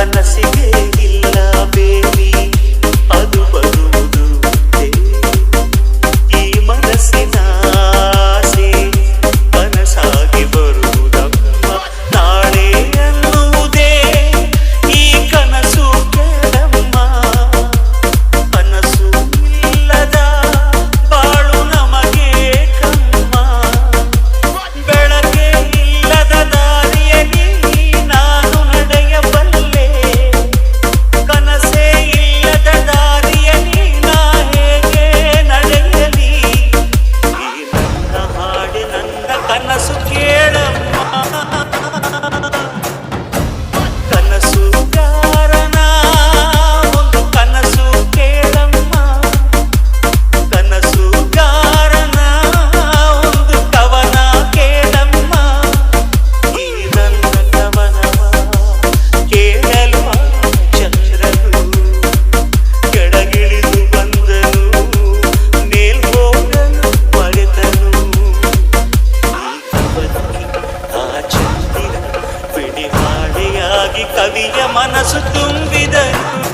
ಕನಸಿಗೆ ಇಲ್ಲ ಬೇಲಿ ಅದು ಬರುವುದು ಈ ಮನಸ್ಸಿನ ಆಸೆ ಕನಸಾಗಿ ಬರುವುದಮ್ಮ ನಾಳೆ ಅನ್ನುವುದೇ ಈ ಕನಸು ಕೇಳಮ್ಮ ಕನಸು ಇಲ್ಲದ ಬಾಳು ನಮಗೆ ಕಮ್ಮ ಬೆಳಕೆ ಇಲ್ಲದ ದಾರಿಯಲ್ಲಿ ನಾನು ನಡೆಯಬಲ್ಲೆ ಕನಸೇ ಇಲ್ಲದ ದಾರಿಯಲ್ಲಿ ನಾ ಹೇಗೆ ನಡೆಯಲಿ ಈ ನನ್ನ ಹಾಡಿ ನನ್ನ ಕನಸು ಕೇಳಮ್ಮ ಕನಸುಗಾರನ ಒಂದು ಕನಸು ಕೇಳಮ್ಮ ಕನಸುಗಾರನ ಒಂದು ಕವನ ಕೇಳಮ್ಮ ಈ ನನ್ನ ಕವನವ ಕೇಳಲು ಆ ಚಂದ್ರನು ಕೆಳಗಿಳಿದು ಬಂದನು ಮೇಲ್ಹೋಗಲು ಮರೆತನು ಈ ಕವನಕ್ಕೆ ಆ ಚಂದಿರ ಬಿಡಿ ಹಾಡೆಯಾಗಿ ಕವಿಯ ಮನಸ್ಸು ತುಂಬಿದನು.